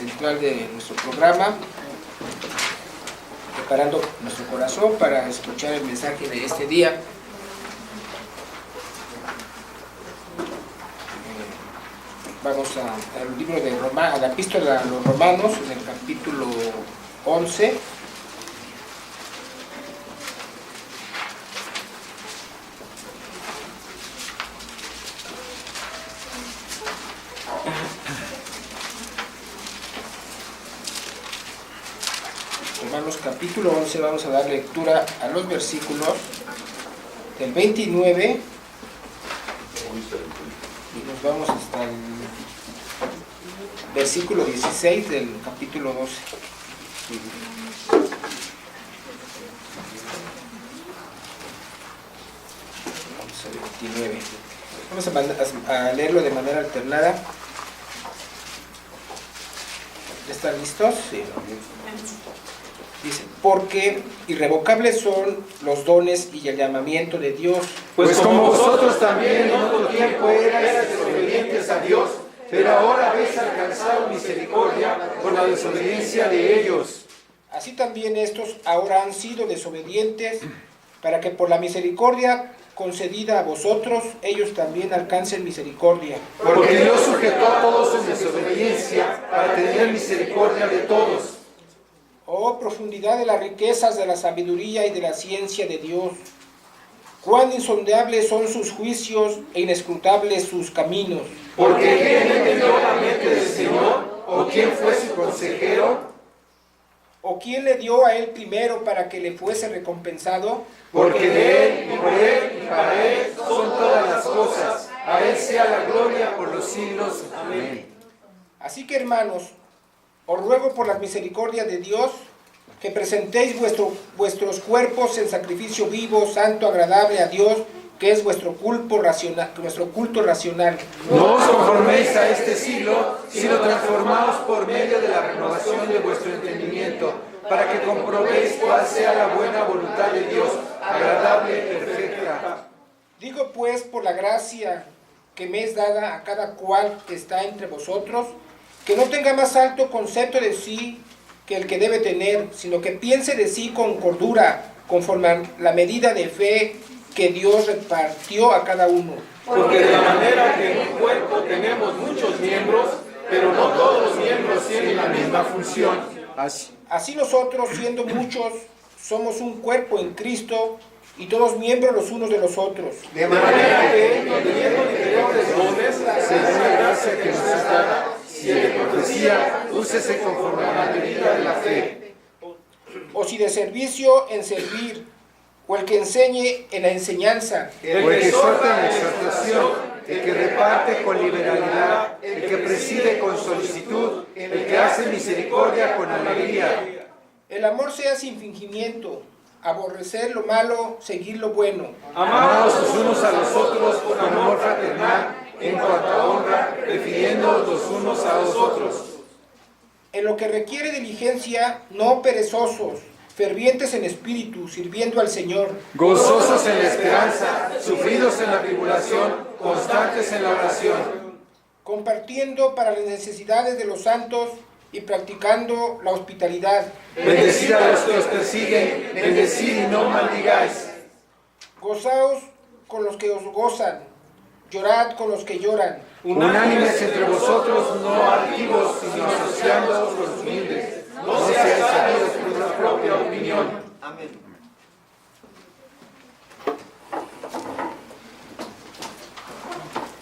central de nuestro programa, preparando nuestro corazón para escuchar el mensaje de este día. Vamos al libro de a la epístola a los Romanos, en el capítulo 11. Romanos capítulo 11, vamos a dar lectura a los versículos del 29 y nos vamos hasta el versículo 16 del capítulo 12. Vamos al 29. Vamos a leerlo de manera alternada. ¿Están listos? Sí. Dice, porque irrevocables son los dones y el llamamiento de Dios. Pues como vosotros también en otro tiempo erais desobedientes a Dios, pero ahora habéis alcanzado misericordia por la desobediencia de ellos. Así también estos ahora han sido desobedientes, para que por la misericordia concedida a vosotros, ellos también alcancen misericordia. Porque Dios sujetó a todos en desobediencia, para tener misericordia de todos. Oh, profundidad de las riquezas de la sabiduría y de la ciencia de Dios. Cuán insondables son sus juicios e inescrutables sus caminos. Porque ¿quién entendió la mente del Señor? ¿O quién fue su consejero? ¿O quién le dio a él primero para que le fuese recompensado? Porque de él, y por él, y para él son todas las cosas. A él sea la gloria por los siglos. Amén. Así que, hermanos, os ruego por la misericordia de Dios que presentéis vuestros cuerpos en sacrificio vivo, santo, agradable a Dios, que es vuestro culto racional. No os conforméis a este siglo, sino transformaos por medio de la renovación de vuestro entendimiento, para que comprobéis cuál sea la buena voluntad de Dios, agradable y perfecta. Digo pues, por la gracia que me es dada a cada cual que está entre vosotros, que no tenga más alto concepto de sí que el que debe tener, sino que piense de sí con cordura, conforme a la medida de fe que Dios repartió a cada uno. Porque de la manera que en un cuerpo tenemos muchos miembros, pero no todos los miembros tienen la misma función. Así nosotros, siendo muchos, somos un cuerpo en Cristo, y todos miembros los unos de los otros. De manera que, teniendo diferentes dones, según la gracia que nos es dada, si de profecía, úsese conforme a la medida de la fe. O si de servicio, en servir, o el que enseñe en la enseñanza. El que exhorta en la exhortación, el que reparte con liberalidad, el que preside con solicitud, el que hace misericordia con alegría. El amor sea sin fingimiento, aborrecer lo malo, seguir lo bueno. Amados los unos a los otros con amor fraternal, en cuanto a honra, prefiriendo los unos a los otros. En lo que requiere diligencia, no perezosos, fervientes en espíritu, sirviendo al Señor. Gozosos en la esperanza, sufridos en la tribulación, constantes en la oración. Compartiendo para las necesidades de los santos y practicando la hospitalidad. Bendecid a los que os persiguen, bendecid y no maldigáis. Gozaos con los que os gozan, llorad con los que lloran. Unánimes entre vosotros, no altivos, sino asociándoos con los humildes. No seáis sabios por vuestra propia opinión. Amén.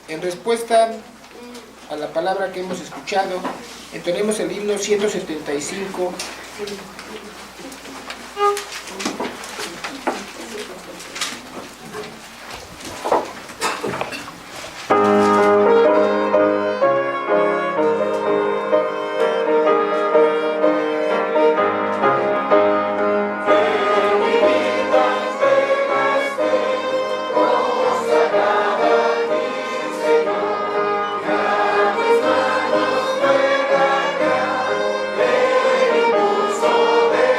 En respuesta a la palabra que hemos escuchado, entonemos el himno 175. Impulso de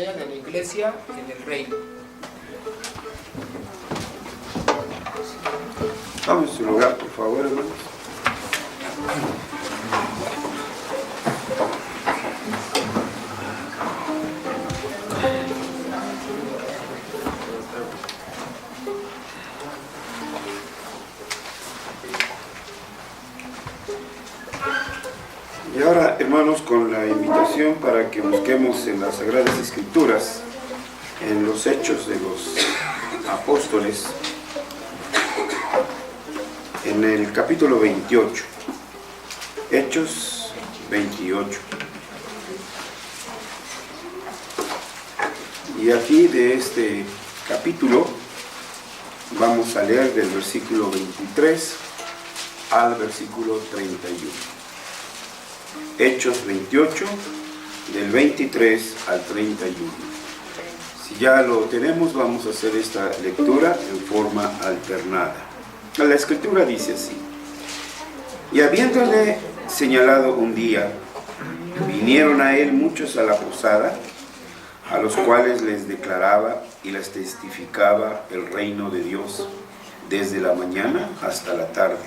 tarea de la Iglesia en el reino. Vamos a su lugar, por favor, hermanos. Y ahora, hermanos, con la invitación para que busquemos en las Sagradas Escrituras, en los Hechos de los Apóstoles, en el capítulo 28, Hechos 28. Y aquí de este capítulo vamos a leer del versículo 23 al versículo 31. Hechos 28, del 23 al 31. Si ya lo tenemos, vamos a hacer esta lectura en forma alternada. La Escritura dice así: y habiéndole señalado un día, vinieron a él muchos a la posada, a los cuales les declaraba y les testificaba el reino de Dios desde la mañana hasta la tarde,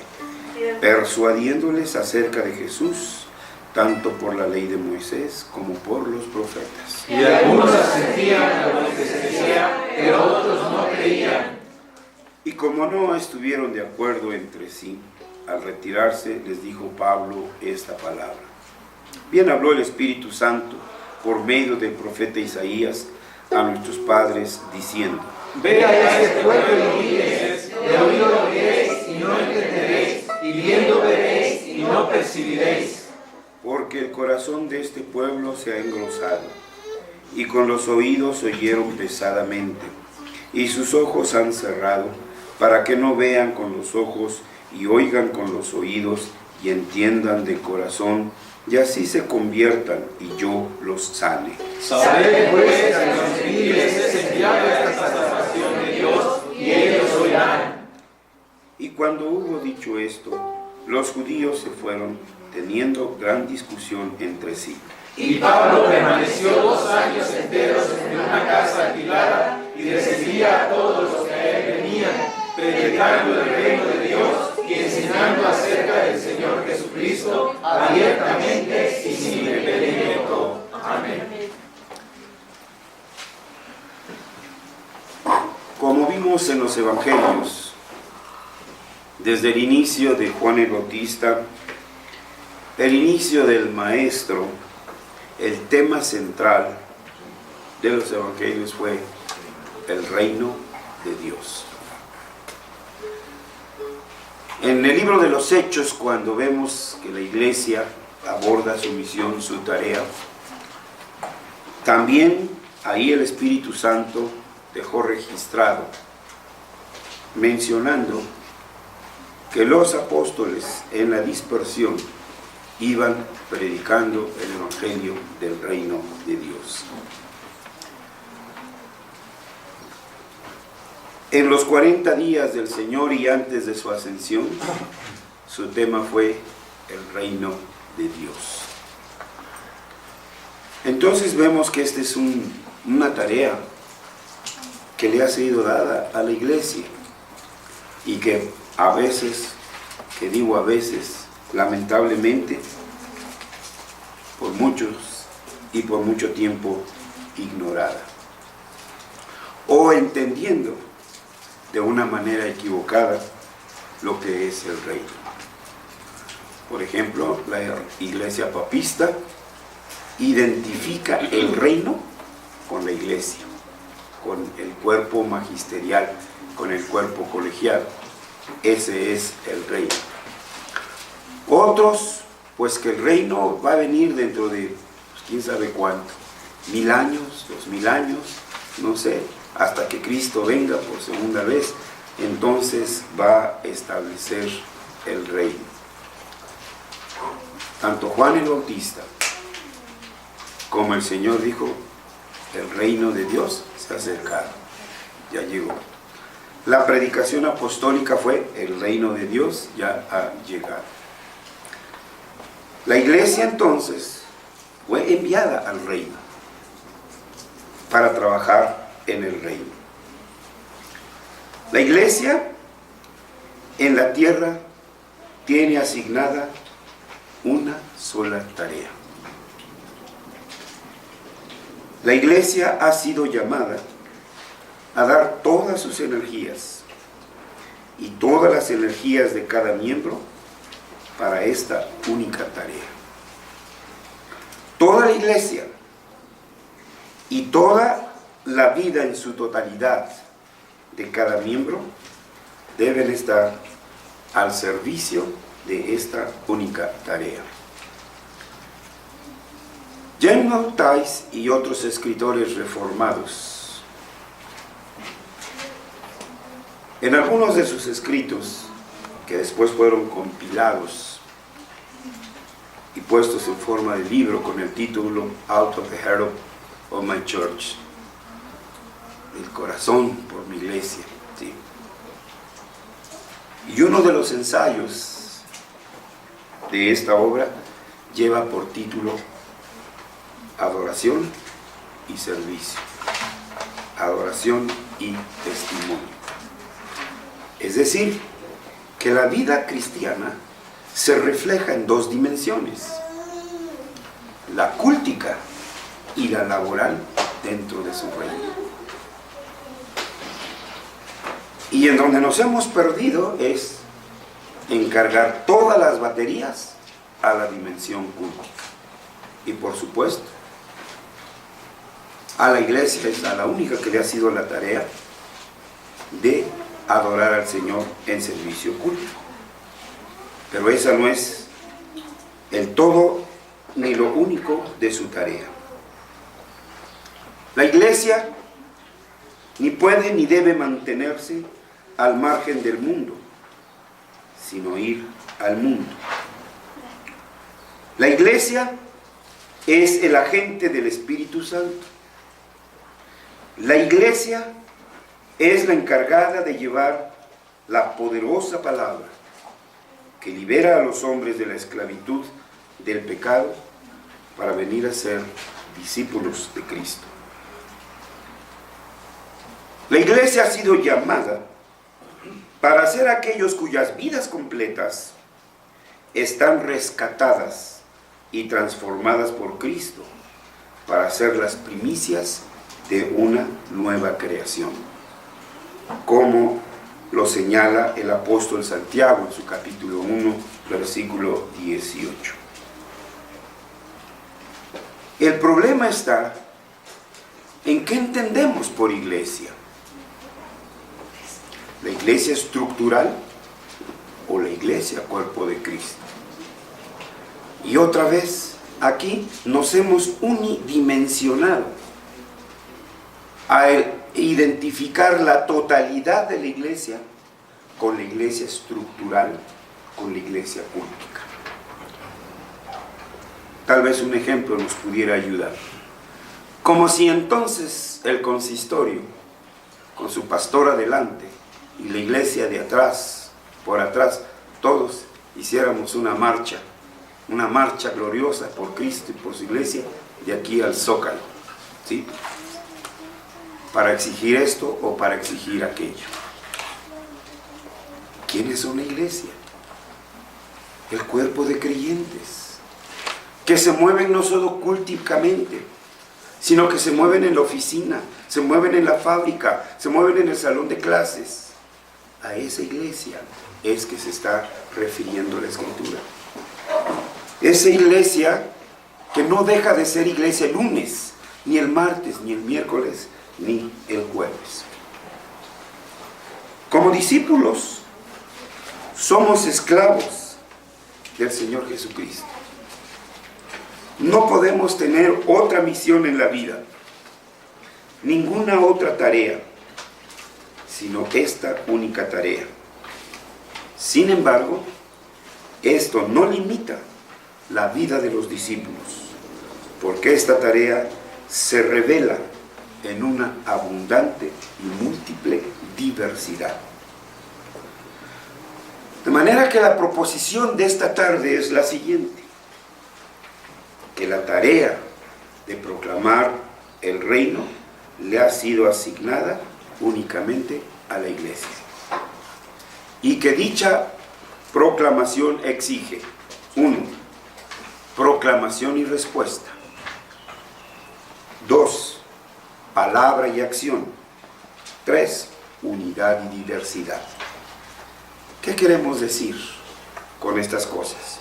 persuadiéndoles acerca de Jesús, tanto por la ley de Moisés como por los profetas. Y algunos asentían a lo que se decía, pero otros no creían. Y como no estuvieron de acuerdo entre sí, al retirarse les dijo Pablo esta palabra: bien habló el Espíritu Santo por medio del profeta Isaías a nuestros padres, diciendo: Ve a este pueblo y diles, de oído oiréis y no entenderéis, y viendo veréis y no percibiréis. Porque el corazón de este pueblo se ha engrosado, y con los oídos oyeron pesadamente, y sus ojos han cerrado, para que no vean con los ojos, y oigan con los oídos, y entiendan de corazón, y así se conviertan, y yo los sane. Sabed pues que a los gentiles es enviada esta salvación de Dios, y ellos oirán. Y cuando hubo dicho esto, los judíos se fueron, teniendo gran discusión entre sí. Y Pablo permaneció 2 años enteros en una casa alquilada, y recibía a todos los que a él venían, predicando el reino de Dios y enseñando acerca del Señor Jesucristo abiertamente y sin impedimento. Amén. Como vimos en los Evangelios, desde el inicio de Juan el Bautista, el inicio del Maestro, el tema central de los Evangelios fue el reino de Dios. En el libro de los Hechos, cuando vemos que la Iglesia aborda su misión, su tarea, también ahí el Espíritu Santo dejó registrado, mencionando que los apóstoles en la dispersión iban predicando el Evangelio del reino de Dios. En los 40 días del Señor y antes de su ascensión, su tema fue el reino de Dios. Entonces vemos que esta es una tarea que le ha sido dada a la Iglesia y que a veces, que digo a veces, lamentablemente, por muchos y por mucho tiempo ignorada, o entendiendo de una manera equivocada lo que es el reino. Por ejemplo, la Iglesia papista identifica el reino con la Iglesia, con el cuerpo magisterial, con el cuerpo colegial. Ese es el reino. Otros, pues que el reino va a venir dentro de quién sabe cuánto, 1000 años, 2000 años, no sé, hasta que Cristo venga por segunda vez, entonces va a establecer el reino. Tanto Juan el Bautista como el Señor dijo: el reino de Dios se ha acercado, ya llegó. La predicación apostólica fue: el reino de Dios ya ha llegado. La Iglesia entonces fue enviada al reino. para trabajar en el reino. La iglesia en la tierra tiene asignada una sola tarea. La iglesia ha sido llamada a dar todas sus energías y todas las energías de cada miembro para esta única tarea. Toda la iglesia y toda la vida en su totalidad de cada miembro deben estar al servicio de esta única tarea. James Maltais y otros escritores reformados, en algunos de sus escritos, que después fueron compilados y puestos en forma de libro con el título Out of the Heart of My Church, el corazón por mi iglesia, ¿sí? Y uno de los ensayos de esta obra lleva por título Adoración y servicio, adoración y testimonio. Es decir, que la vida cristiana se refleja en dos dimensiones: la cúltica y la laboral dentro de su reino. Y en donde nos hemos perdido es encargar todas las baterías a la dimensión cúltica. Y por supuesto, a la iglesia es a la única que le ha sido la tarea de adorar al Señor en servicio cúltico. Pero esa no es el todo ni lo único de su tarea. La iglesia ni puede ni debe mantenerse al margen del mundo, sino ir al mundo. La iglesia es el agente del Espíritu Santo. La iglesia es la encargada de llevar la poderosa palabra que libera a los hombres de la esclavitud del pecado para venir a ser discípulos de Cristo. La iglesia ha sido llamada para ser aquellos cuyas vidas completas están rescatadas y transformadas por Cristo para ser las primicias de una nueva creación, como lo señala el apóstol Santiago en su capítulo 1, versículo 18. El problema está en qué entendemos por iglesia. ¿La iglesia estructural o la iglesia cuerpo de Cristo? Y otra vez, aquí nos hemos unidimensionado a identificar la totalidad de la iglesia con la iglesia estructural, con la iglesia cúltica. Tal vez un ejemplo nos pudiera ayudar. Como si entonces el consistorio, con su pastor adelante y la iglesia de atrás, por atrás, todos hiciéramos una marcha gloriosa por Cristo y por su iglesia, de aquí al Zócalo, ¿sí? Para exigir esto o para exigir aquello. ¿Quiénes son la iglesia? El cuerpo de creyentes, que se mueven no solo cúlticamente, sino que se mueven en la oficina, se mueven en la fábrica, se mueven en el salón de clases. A esa iglesia es que se está refiriendo la Escritura. Esa iglesia que no deja de ser iglesia el lunes, ni el martes, ni el miércoles, ni el jueves. Como discípulos, somos esclavos del Señor Jesucristo. No podemos tener otra misión en la vida, ninguna otra tarea, sino esta única tarea. Sin embargo, esto no limita la vida de los discípulos, porque esta tarea se revela en una abundante y múltiple diversidad. De manera que la proposición de esta tarde es la siguiente: que la tarea de proclamar el reino le ha sido asignada únicamente a la iglesia. Y que dicha proclamación exige: 1. Proclamación y respuesta. 2. Palabra y acción. 3. Unidad y diversidad. ¿Qué queremos decir con estas cosas?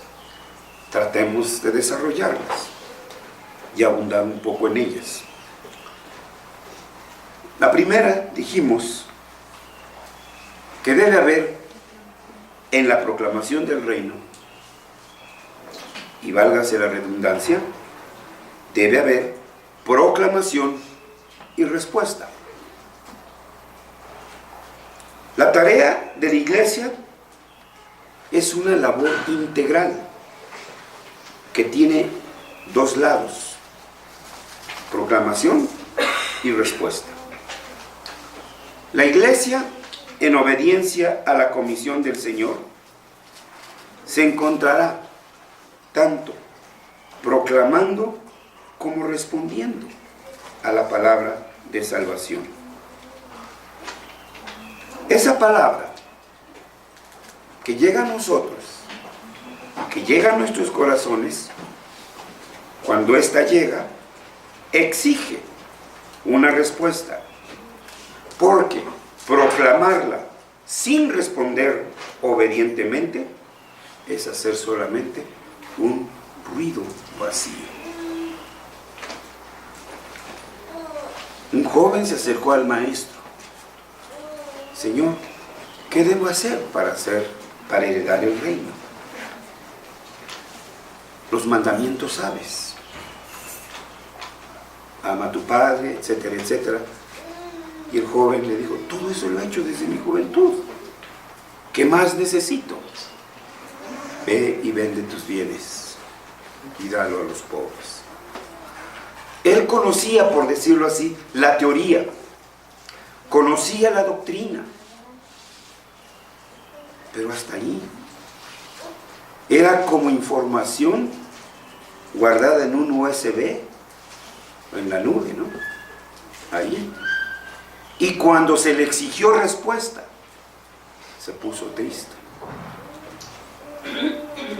Tratemos de desarrollarlas y abundar un poco en ellas. La primera, dijimos, que debe haber en la proclamación del reino, y válgase la redundancia, debe haber proclamación y respuesta. La tarea de la iglesia es una labor integral que tiene dos lados: proclamación y respuesta. La iglesia, en obediencia a la comisión del Señor, se encontrará tanto proclamando como respondiendo a la palabra de salvación. Esa palabra que llega a nosotros, que llega a nuestros corazones, cuando ésta llega, exige una respuesta, porque proclamarla sin responder obedientemente es hacer solamente un ruido vacío. Un joven se acercó al maestro: Señor, ¿qué debo hacer para heredar el reino? Los mandamientos sabes: ama a tu padre, etcétera, etcétera. Y el joven le dijo: todo eso lo he hecho desde mi juventud. ¿Qué más necesito? Ve y vende tus bienes y dalo a los pobres. Él conocía, por decirlo así, la teoría, conocía la doctrina, pero hasta ahí. Era como información guardada en un USB o en la nube, ¿no? Ahí. Y cuando se le exigió respuesta, se puso triste.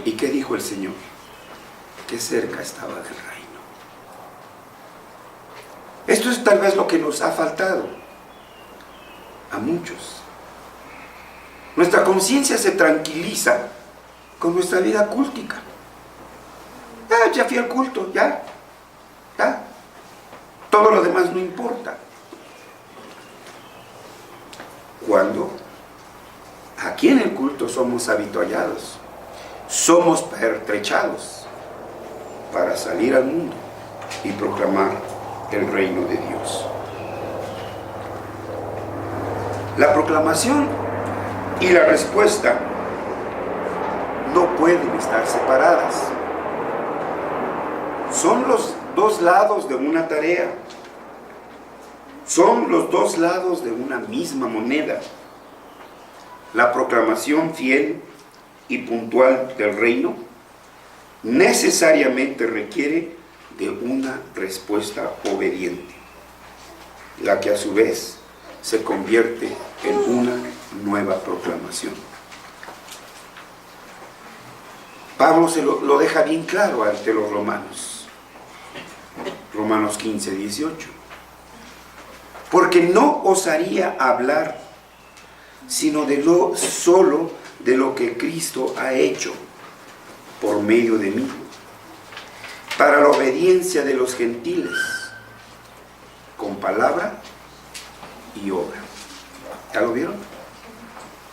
¿Y qué dijo el Señor? Que cerca estaba del reino. Esto es tal vez lo que nos ha faltado a muchos. Nuestra conciencia se tranquiliza con nuestra vida cúltica. Ya fui al culto, ya. Todo lo demás no importa. Cuando aquí en el culto somos avituallados, somos pertrechados para salir al mundo y proclamar el reino de Dios. La proclamación y la respuesta no pueden estar separadas. Son los dos lados de una tarea. Son los dos lados de una misma moneda. La proclamación fiel y puntual del reino necesariamente requiere de una respuesta obediente, la que a su vez se convierte en una nueva proclamación. Pablo lo deja bien claro ante los romanos. Romanos 15, 18. Porque no osaría hablar sino solo de lo que Cristo ha hecho por medio de mí, para la obediencia de los gentiles, con palabra y obra. ¿Ya lo vieron?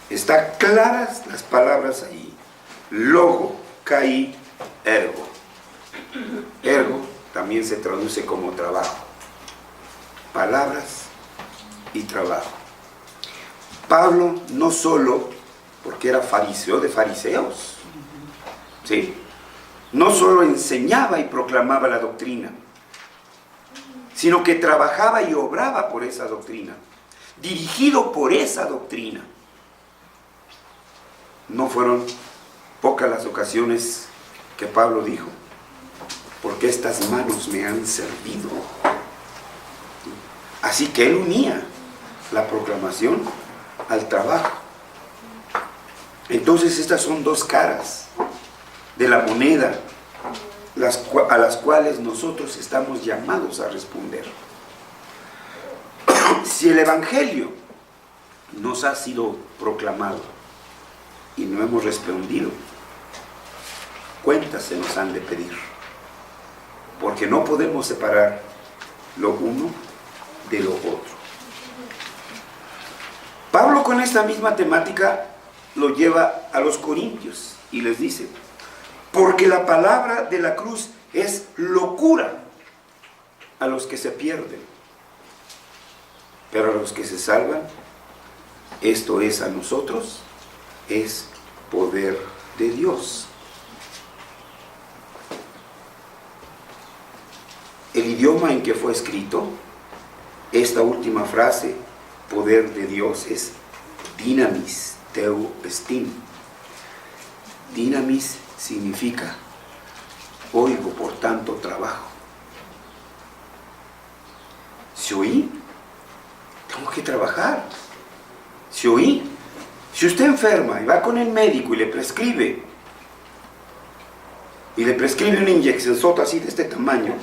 Están claras las palabras ahí. Logo, kai, ergo. Ergo también se traduce como trabajo. Palabras y trabajo. Pablo no solo, porque era fariseo de fariseos, ¿sí?, no solo enseñaba y proclamaba la doctrina, sino que trabajaba y obraba por esa doctrina, dirigido por esa doctrina. No fueron pocas las ocasiones que Pablo dijo: porque estas manos me han servido. Así que él unía la proclamación al trabajo. Entonces estas son dos caras de la moneda a las cuales nosotros estamos llamados a responder. Si el Evangelio nos ha sido proclamado y no hemos respondido, cuentas se nos han de pedir, porque no podemos separar lo uno de lo otro. Pablo con esta misma temática lo lleva a los corintios y les dice: porque la palabra de la cruz es locura a los que se pierden, pero a los que se salvan, esto es a nosotros, es poder de Dios. El idioma en que fue escrito esta última frase, poder de Dios, es dinamis teu estim. Dinamis significa oigo, por tanto trabajo. Si oí, tengo que trabajar. Si oí, si usted enferma y va con el médico y le prescribe una inyección sota así de este tamaño,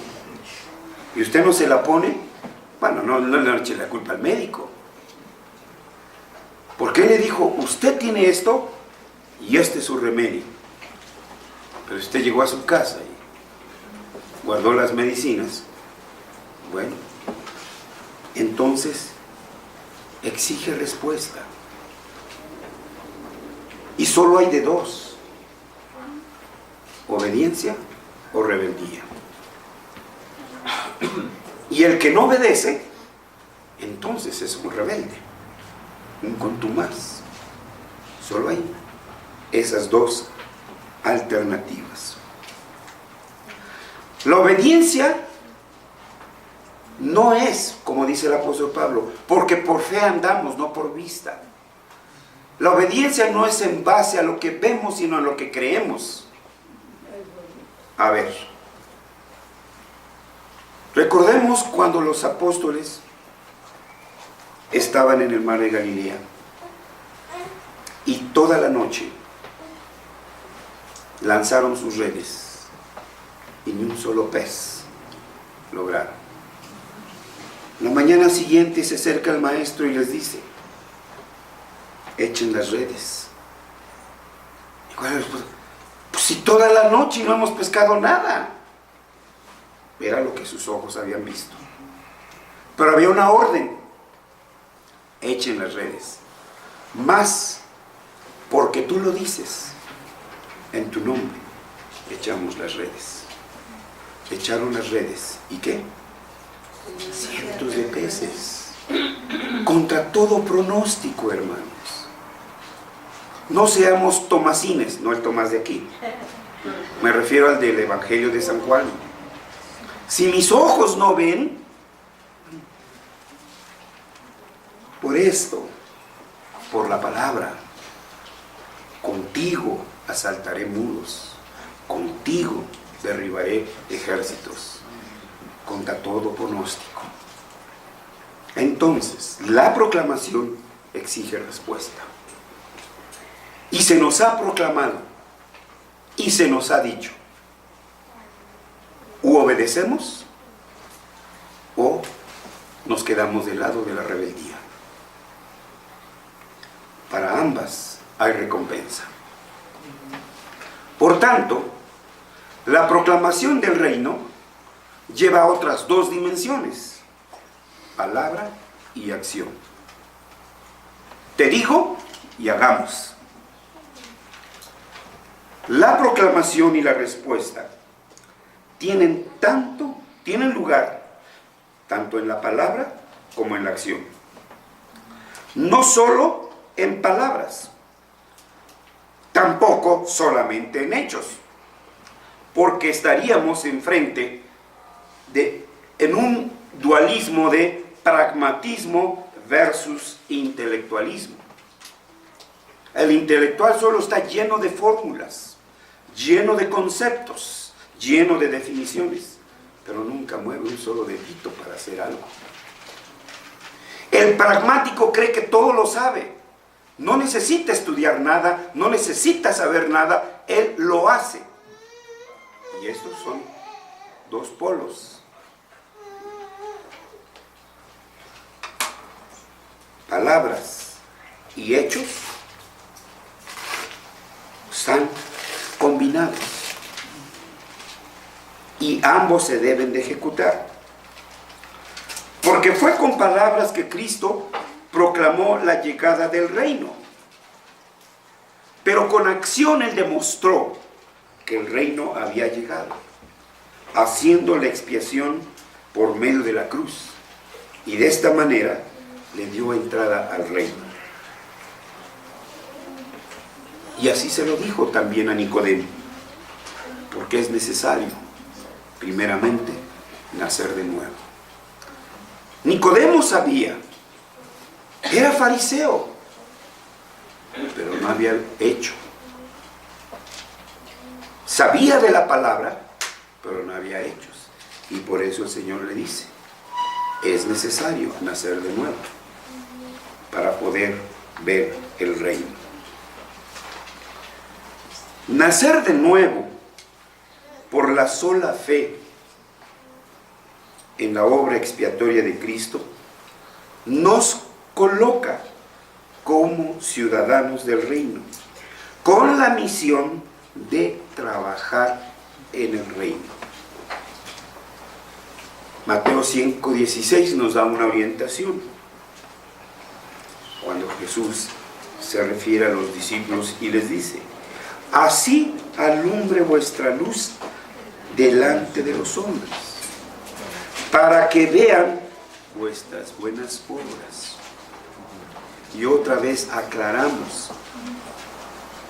y usted no se la pone, bueno, no le eche la culpa al médico. Porque él le dijo: usted tiene esto y este es su remedio. Pero usted llegó a su casa y guardó las medicinas. Bueno, entonces exige respuesta. Y solo hay de dos: obediencia o rebeldía. Y el que no obedece, entonces es un rebelde, un contumaz. Solo hay esas dos alternativas. La obediencia no es, como dice el apóstol Pablo, porque por fe andamos, no por vista. La obediencia no es en base a lo que vemos, sino a lo que creemos. A ver, recordemos cuando los apóstoles estaban en el mar de Galilea y toda la noche lanzaron sus redes y ni un solo pez lograron. La mañana siguiente se acerca el maestro y les dice: echen las redes. ¿Y cuál es la respuesta? Pues si toda la noche no hemos pescado nada. Era lo que sus ojos habían visto. Pero había una orden: echen las redes. Más porque tú lo dices, en tu nombre echamos las redes. Echaron las redes. ¿Y qué? Cientos de peces. Contra todo pronóstico, hermanos. No seamos tomasines, no el Tomás de aquí. Me refiero al del Evangelio de San Juan. Si mis ojos no ven, por esto, por la palabra, contigo asaltaré muros, contigo derribaré ejércitos, contra todo pronóstico. Entonces, la proclamación exige respuesta. Y se nos ha proclamado, y se nos ha dicho: o obedecemos, o nos quedamos del lado de la rebeldía. Para ambas hay recompensa. Por tanto, la proclamación del reino lleva a otras dos dimensiones: palabra y acción. Te digo y hagamos. La proclamación y la respuesta tienen lugar tanto en la palabra como en la acción. No solo en palabras, tampoco solamente en hechos, porque estaríamos en un dualismo de pragmatismo versus intelectualismo. El intelectual solo está lleno de fórmulas, lleno de conceptos, lleno de definiciones, pero nunca mueve un solo dedito para hacer algo. El pragmático cree que todo lo sabe. No necesita estudiar nada, no necesita saber nada, él lo hace. Y estos son dos polos. Palabras y hechos están combinados y ambos se deben de ejecutar. Porque fue con palabras que Cristo proclamó la llegada del reino. Pero con acción él demostró que el reino había llegado, haciendo la expiación por medio de la cruz. Y de esta manera le dio entrada al reino. Y así se lo dijo también a Nicodemo, porque es necesario, primeramente, nacer de nuevo. Nicodemo sabía, era fariseo, pero no había hecho. Sabía de la palabra, pero no había hechos. Y por eso el Señor le dice, es necesario nacer de nuevo para poder ver el reino. Nacer de nuevo por la sola fe en la obra expiatoria de Cristo nos coloca como ciudadanos del reino, con la misión de trabajar en el reino. Mateo 5:16 nos da una orientación. Cuando Jesús se refiere a los discípulos y les dice, así alumbre vuestra luz delante de los hombres, para que vean vuestras buenas obras. Y otra vez aclaramos,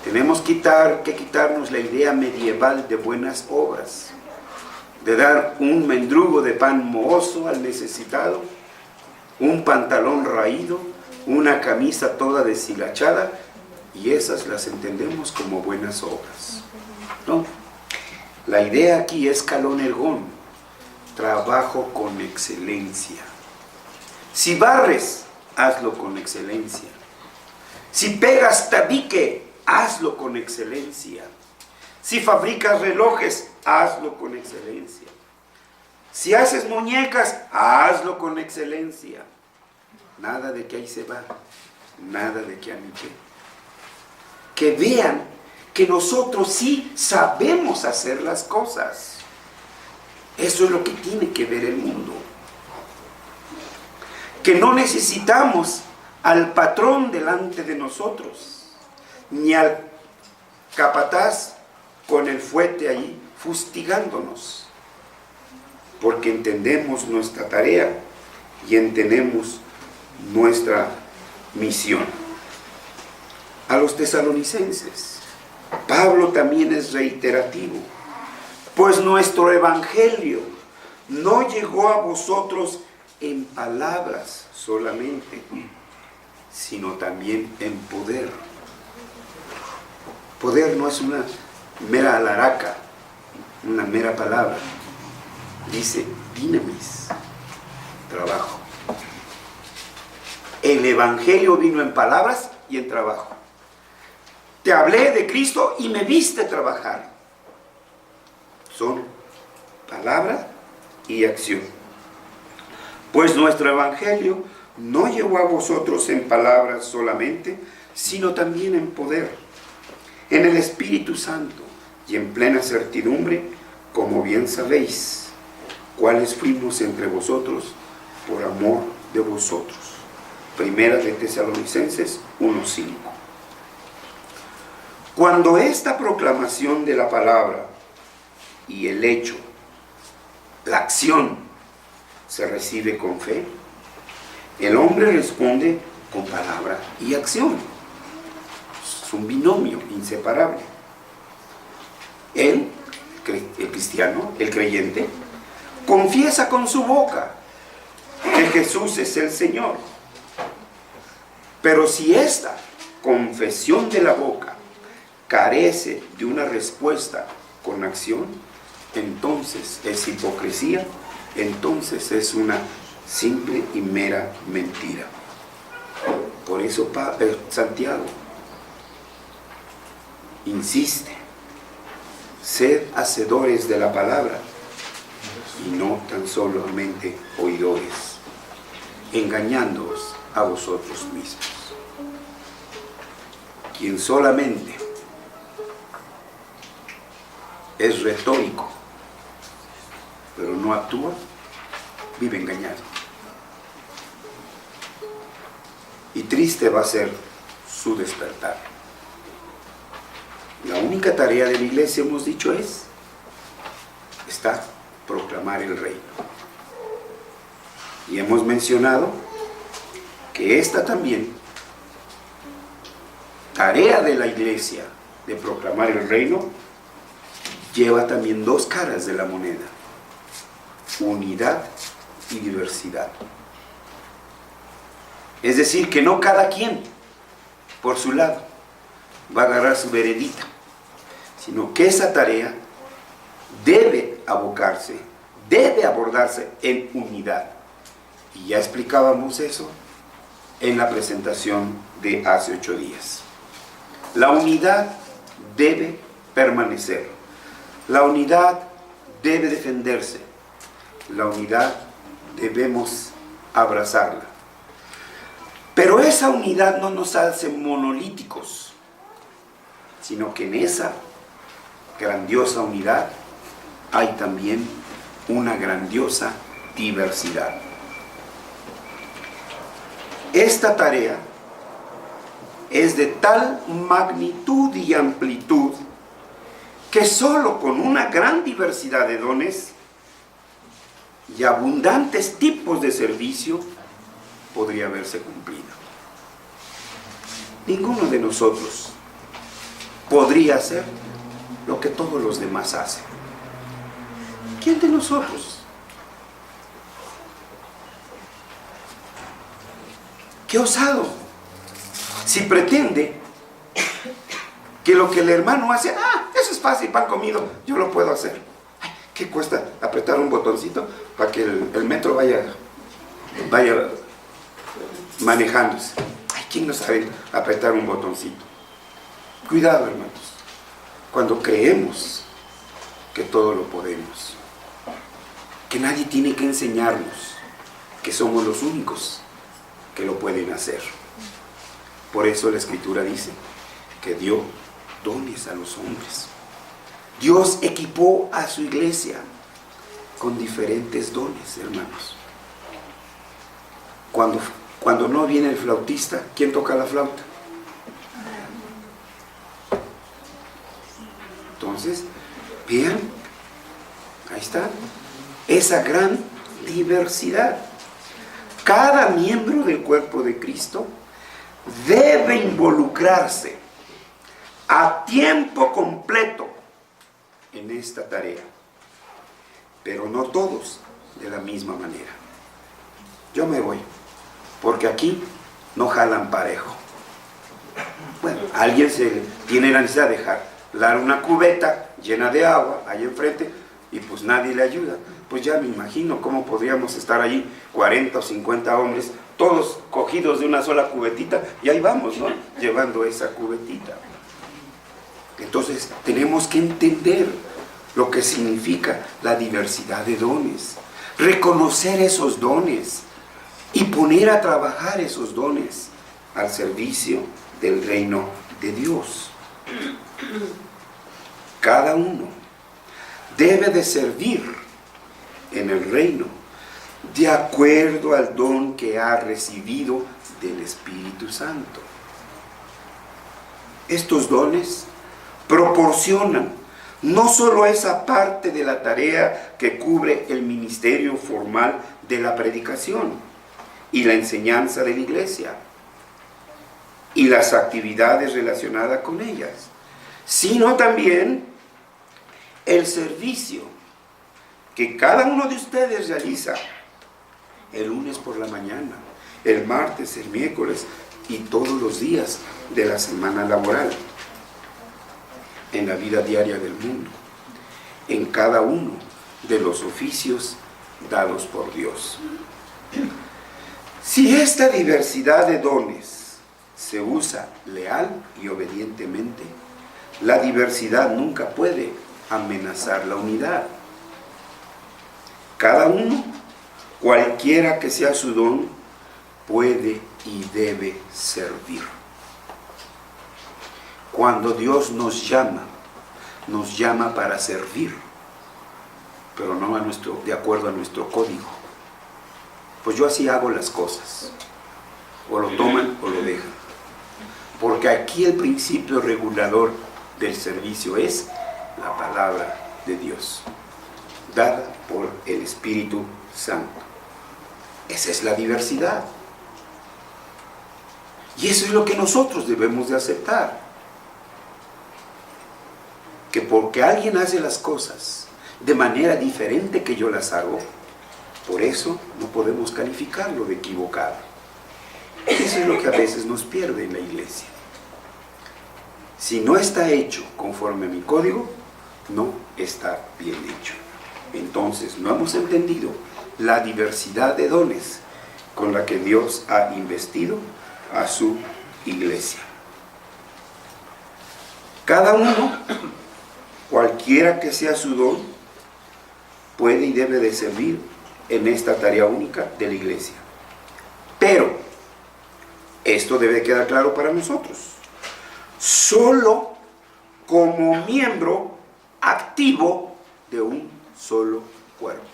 tenemos que quitarnos la idea medieval de buenas obras, de dar un mendrugo de pan mohoso al necesitado, un pantalón raído, una camisa toda deshilachada, y esas las entendemos como buenas obras. No, la idea aquí es calón ergón, trabajo con excelencia. Si barres, hazlo con excelencia. Si pegas tabique, hazlo con excelencia. Si fabricas relojes, hazlo con excelencia. Si haces muñecas, hazlo con excelencia. Nada de que ahí se va, nada de que a mí qué. Que vean que nosotros sí sabemos hacer las cosas. Eso es lo que tiene que ver el mundo. Que no necesitamos al patrón delante de nosotros, ni al capataz con el fuete ahí fustigándonos, porque entendemos nuestra tarea y entendemos nuestra misión. A los tesalonicenses, Pablo también es reiterativo, pues nuestro evangelio no llegó a vosotros en palabras solamente, sino también en poder. Poder no es una mera alaraca, una mera palabra. Dice, dinamis, trabajo. El evangelio vino en palabras y en trabajo. Te hablé de Cristo y me viste trabajar. Son palabra y acción. Pues nuestro evangelio no llegó a vosotros en palabras solamente, sino también en poder, en el Espíritu Santo y en plena certidumbre, como bien sabéis, cuáles fuimos entre vosotros por amor de vosotros. Primera de Tesalonicenses 1:5. Cuando esta proclamación de la palabra y el hecho, la acción, se recibe con fe, el hombre responde con palabra y acción. Es un binomio inseparable. Él, el cristiano, el creyente, confiesa con su boca que Jesús es el Señor. Pero si esta confesión de la boca carece de una respuesta con acción, entonces es hipocresía, entonces es una simple y mera mentira. Por eso Santiago insiste: sed hacedores de la palabra y no tan solamente oidores, engañándoos a vosotros mismos. Quien solamente es retórico, pero no actúa, vive engañado. Y triste va a ser su despertar. La única tarea de la iglesia, hemos dicho, está proclamar el reino. Y hemos mencionado que esta también, tarea de la iglesia de proclamar el reino, lleva también dos caras de la moneda: unidad y diversidad. Es decir, que no cada quien por su lado va a agarrar su veredita, sino que esa tarea debe abocarse, debe abordarse en unidad. Y ya explicábamos eso en la presentación de hace 8 días. La unidad debe permanecer, la unidad debe defenderse, la unidad debemos abrazarla. Pero esa unidad no nos hace monolíticos, sino que en esa grandiosa unidad hay también una grandiosa diversidad. Esta tarea es de tal magnitud y amplitud que solo con una gran diversidad de dones y abundantes tipos de servicio podría haberse cumplido. Ninguno de nosotros podría hacer lo que todos los demás hacen. ¿Quién de nosotros? ¡Qué osado! Si pretende que lo que el hermano hace, eso es fácil, pan comido, yo lo puedo hacer. ¿Qué cuesta apretar un botoncito para que el metro vaya manejándose? ¿Quién no sabe apretar un botoncito? Cuidado, hermanos, cuando creemos que todo lo podemos, que nadie tiene que enseñarnos que somos los únicos que lo pueden hacer. Por eso la Escritura dice que dio dones a los hombres. Dios equipó a su iglesia con diferentes dones, hermanos. Cuando no viene el flautista, ¿quién toca la flauta? Entonces, vean, ahí está, esa gran diversidad. Cada miembro del cuerpo de Cristo debe involucrarse a tiempo completo en esta tarea, pero no todos de la misma manera. Yo me voy, porque aquí no jalan parejo. Bueno, alguien tiene la necesidad de jalar una cubeta llena de agua ahí enfrente y pues nadie le ayuda. Pues ya me imagino cómo podríamos estar allí 40 o 50 hombres, todos cogidos de una sola cubetita, y ahí vamos, ¿no? Llevando esa cubetita. Entonces tenemos que entender lo que significa la diversidad de dones, reconocer esos dones y poner a trabajar esos dones al servicio del reino de Dios. Cada uno debe de servir en el reino de acuerdo al don que ha recibido del Espíritu Santo. Estos dones proporcionan no solo esa parte de la tarea que cubre el ministerio formal de la predicación y la enseñanza de la iglesia y las actividades relacionadas con ellas, sino también el servicio que cada uno de ustedes realiza el lunes por la mañana, el martes, el miércoles y todos los días de la semana laboral, en la vida diaria del mundo, en cada uno de los oficios dados por Dios. Si esta diversidad de dones se usa leal y obedientemente, la diversidad nunca puede amenazar la unidad. Cada uno, cualquiera que sea su don, puede y debe servir. Cuando Dios nos llama para servir, pero no de acuerdo a nuestro código. Pues yo así hago las cosas. O lo toman o lo dejan. Porque aquí el principio regulador del servicio es la palabra de Dios, dada por el Espíritu Santo. Esa es la diversidad. Y eso es lo que nosotros debemos de aceptar. Que porque alguien hace las cosas de manera diferente que yo las hago, por eso no podemos calificarlo de equivocado. Eso es lo que a veces nos pierde en la iglesia. Si no está hecho conforme a mi código, no está bien hecho. Entonces no hemos entendido la diversidad de dones con la que Dios ha investido a su iglesia. Cada uno, cualquiera que sea su don, puede y debe de servir en esta tarea única de la iglesia. Pero esto debe quedar claro para nosotros. Solo como miembro activo de un solo cuerpo.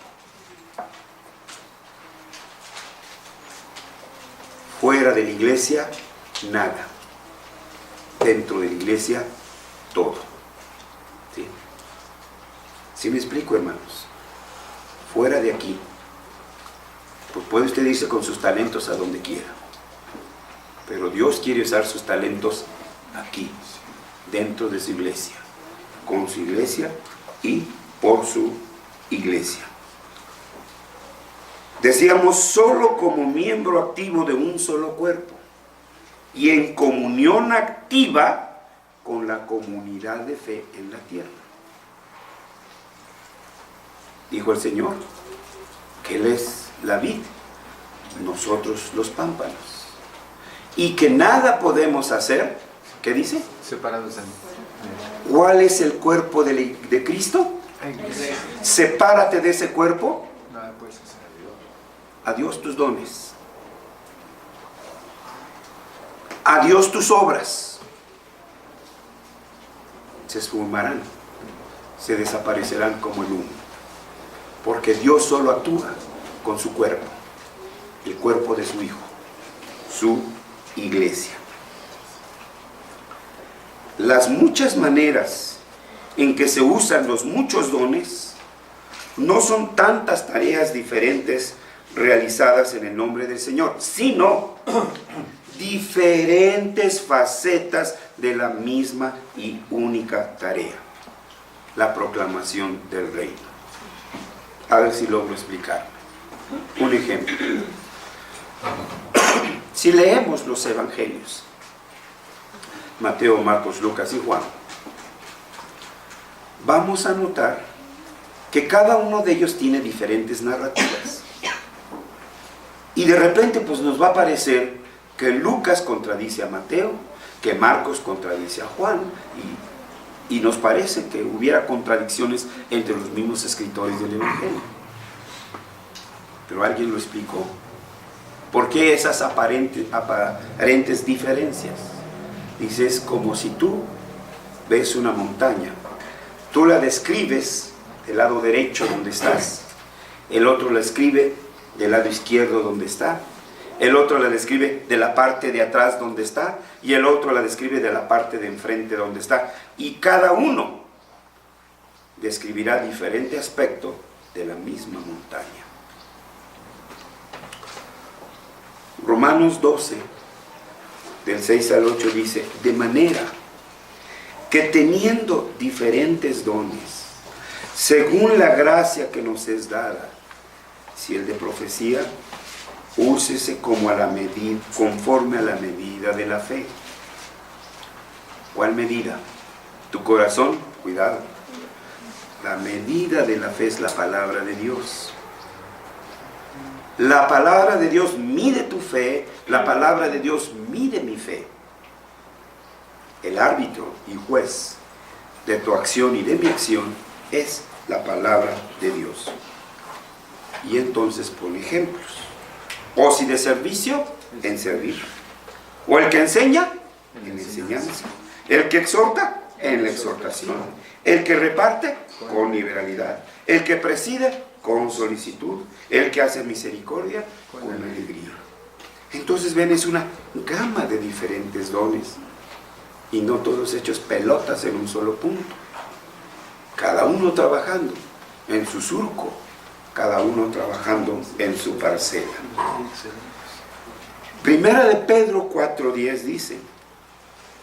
Fuera de la iglesia, nada. Dentro de la iglesia, todo. ¿Sí? ¿Sí me explico, hermanos? Fuera de aquí, pues puede usted irse con sus talentos a donde quiera. Pero Dios quiere usar sus talentos aquí, dentro de su iglesia, con su iglesia y por su iglesia. Decíamos, solo como miembro activo de un solo cuerpo y en comunión activa con la comunidad de fe en la tierra. Dijo el Señor que Él es la vid, nosotros los pámpanos, y que nada podemos hacer, ¿qué dice? Separados de mí. ¿Cuál es el cuerpo de Cristo? Sepárate de ese cuerpo. Nada puedes hacer. A Dios tus dones, a Dios tus obras, se esfumarán, se desaparecerán como el humo, porque Dios solo actúa con su cuerpo, el cuerpo de su Hijo, su iglesia. Las muchas maneras en que se usan los muchos dones no son tantas tareas diferentes realizadas en el nombre del Señor, sino diferentes facetas de la misma y única tarea, la proclamación del reino. A ver si logro explicarme. Un ejemplo. Si leemos los evangelios, Mateo, Marcos, Lucas y Juan, vamos a notar que cada uno de ellos tiene diferentes narrativas. Y de repente pues nos va a parecer que Lucas contradice a Mateo, que Marcos contradice a Juan, y nos parece que hubiera contradicciones entre los mismos escritores del Evangelio. Pero alguien lo explicó. ¿Por qué esas aparentes diferencias? Dice, es como si tú ves una montaña, tú la describes del lado derecho donde estás, el otro la escribe del lado izquierdo donde está, el otro la describe de la parte de atrás donde está, y el otro la describe de la parte de enfrente donde está, y cada uno describirá diferente aspecto de la misma montaña. Romanos 12, del 6 al 8 dice, de manera que teniendo diferentes dones, según la gracia que nos es dada, si el de profecía, úsese como conforme a la medida de la fe. ¿Cuál medida? Tu corazón, cuidado. La medida de la fe es la palabra de Dios. La palabra de Dios mide tu fe, la palabra de Dios mide mi fe. El árbitro y juez de tu acción y de mi acción es la palabra de Dios. Y entonces pone ejemplos. O si de servicio, en servir. O el que enseña, en enseñanza. El que exhorta, en la exhortación. El que reparte, con liberalidad. El que preside, con solicitud. El que hace misericordia, con alegría. Entonces ven, es una gama de diferentes dones. Y no todos hechos pelotas en un solo punto. Cada uno trabajando en su surco. Cada uno trabajando en su parcela. Primera de Pedro 4:10 dice: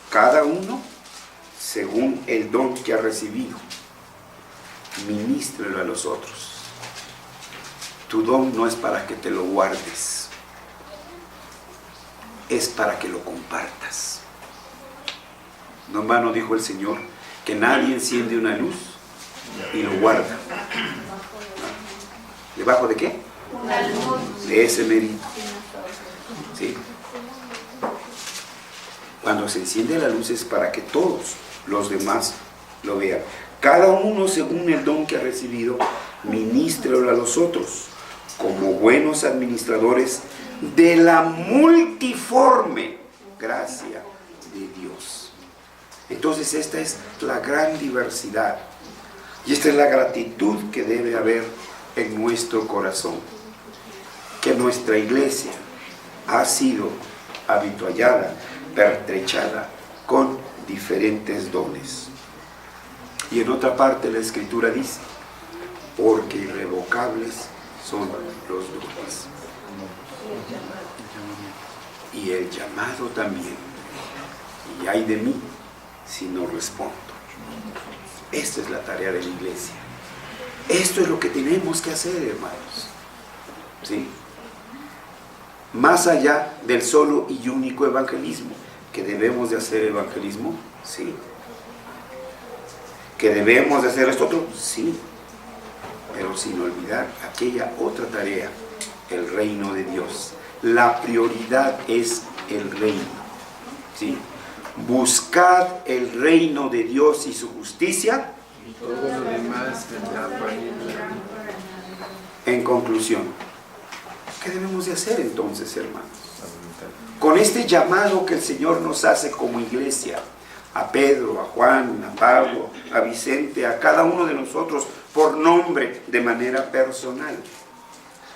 cada uno según el don que ha recibido, ministrelo a los otros. Tu don no es para que te lo guardes, es para que lo compartas. No en vano dijo el Señor que nadie enciende una luz y lo guarda. ¿Debajo de qué? De ese mérito. ¿Sí? Cuando se enciende la luz es para que todos los demás lo vean. Cada uno según el don que ha recibido, ministrelo a los otros, como buenos administradores de la multiforme gracia de Dios. Entonces esta es la gran diversidad. Y esta es la gratitud que debe haber en nuestro corazón. Que nuestra iglesia ha sido habituallada, pertrechada con diferentes dones. Y en otra parte la Escritura dice: porque irrevocables son los dones. Y el llamado también. Y ay de mí si no respondo. Esta es la tarea de la iglesia. Esto es lo que tenemos que hacer, hermanos. ¿Sí? Más allá del solo y único evangelismo. ¿Que debemos de hacer evangelismo? Sí. ¿Que debemos de hacer esto otro? Sí. Pero sin olvidar aquella otra tarea, el reino de Dios. La prioridad es el reino. ¿Sí? Buscad el reino de Dios y su justicia. Y todo lo demás vendrá por añadidura. En conclusión, ¿qué debemos de hacer entonces, hermanos? Con este llamado que el Señor nos hace como iglesia, a Pedro, a Juan, a Pablo, a Vicente, a cada uno de nosotros, por nombre, de manera personal.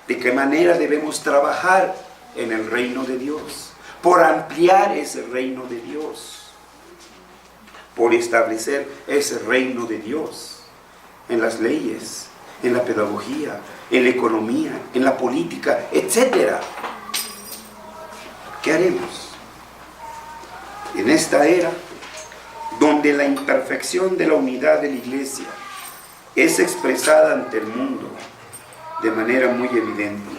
¿De qué manera debemos trabajar en el reino de Dios? Por ampliar ese reino de Dios. Por establecer ese reino de Dios en las leyes, en la pedagogía, en la economía, en la política, etc. ¿Qué haremos? En esta era, donde la imperfección de la unidad de la iglesia es expresada ante el mundo de manera muy evidente,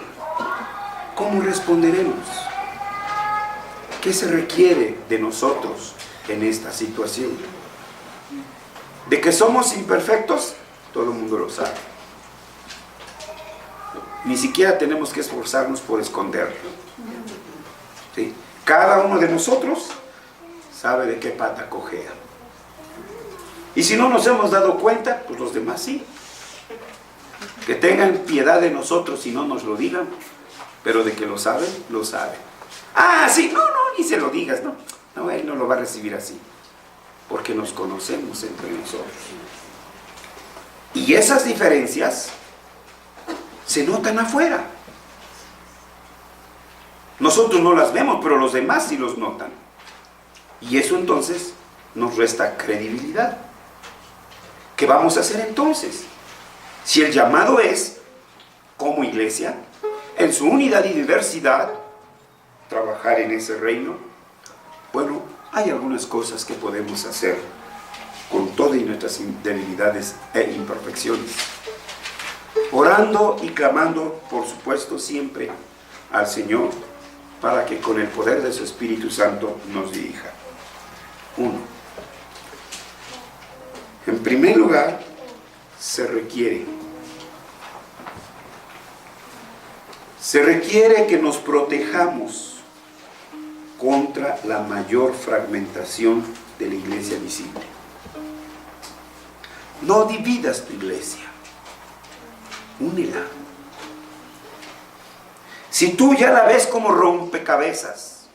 ¿cómo responderemos? ¿Qué se requiere de nosotros en esta situación? De que somos imperfectos, todo el mundo lo sabe. Ni siquiera tenemos que esforzarnos por esconderlo. ¿Sí? Cada uno de nosotros sabe de qué pata cojea. Y si no nos hemos dado cuenta, pues los demás sí. Que tengan piedad de nosotros y no nos lo digan, pero de que lo saben, lo saben. Ah, sí, no, ni se lo digas, no. No, él no lo va a recibir así, porque nos conocemos entre nosotros. Y esas diferencias se notan afuera. Nosotros no las vemos, pero los demás sí los notan. Y eso entonces nos resta credibilidad. ¿Qué vamos a hacer entonces? Si el llamado es, como iglesia, en su unidad y diversidad, trabajar en ese reino, bueno, hay algunas cosas que podemos hacer con todas nuestras debilidades e imperfecciones. Orando y clamando, por supuesto, siempre al Señor, para que con el poder de su Espíritu Santo nos dirija. 1. En primer lugar, Se requiere que nos protejamos contra la mayor fragmentación de la iglesia visible. No dividas tu iglesia, únela. Si tú ya la ves como rompecabezas,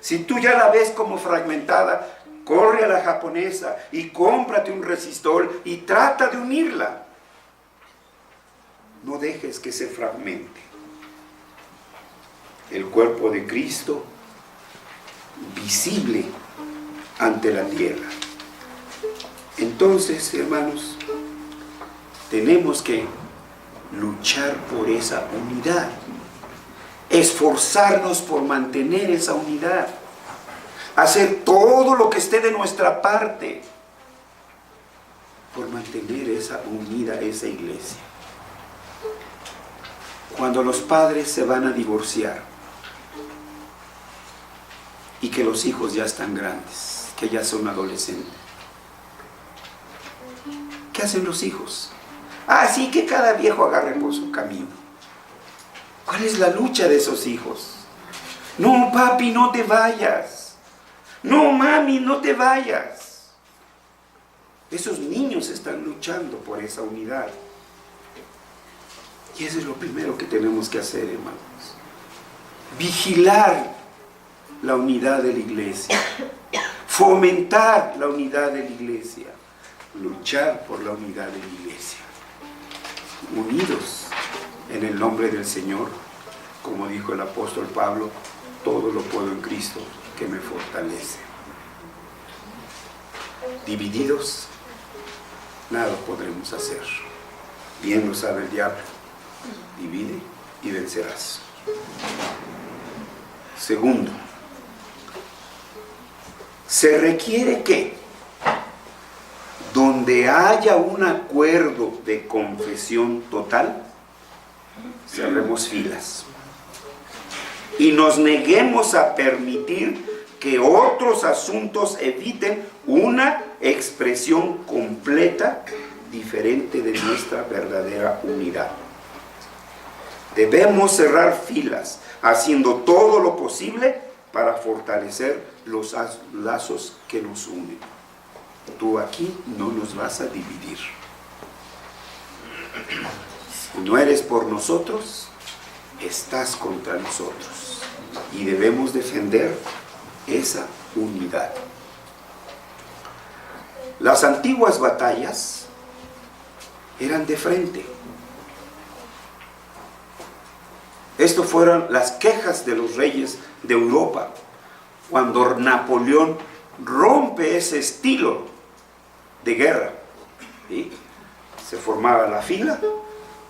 si tú ya la ves como fragmentada, corre a la japonesa y cómprate un resistor y trata de unirla. No dejes que se fragmente. El cuerpo de Cristo visible ante la tierra. Entonces, hermanos, tenemos que luchar por esa unidad, esforzarnos por mantener esa unidad, hacer todo lo que esté de nuestra parte por mantener esa unida, esa iglesia. Cuando los padres se van a divorciar y que los hijos ya están grandes, que ya son adolescentes, ¿qué hacen los hijos? Sí, que cada viejo agarre por su camino. ¿Cuál es la lucha de esos hijos? No, papi, no te vayas. No, mami, no te vayas. Esos niños están luchando por esa unidad. Y eso es lo primero que tenemos que hacer, hermanos. Vigilar la unidad de la iglesia. Fomentar la unidad de la iglesia. Luchar por la unidad de la iglesia. Unidos en el nombre del Señor, como dijo el apóstol Pablo, todo lo puedo en Cristo que me fortalece. Divididos, nada podremos hacer. Bien lo sabe el diablo. Divide y vencerás. Segundo, se requiere que donde haya un acuerdo de confesión total, cerremos filas y nos neguemos a permitir que otros asuntos eviten una expresión completa diferente de nuestra verdadera unidad. Debemos cerrar filas, haciendo todo lo posible para fortalecer los lazos que nos unen. Tú aquí no nos vas a dividir. No eres por nosotros, estás contra nosotros. Y debemos defender esa unidad. Las antiguas batallas eran de frente. Esto fueron las quejas de los reyes de Europa cuando Napoleón rompe ese estilo de guerra. ¿Sí? Se formaba la fila,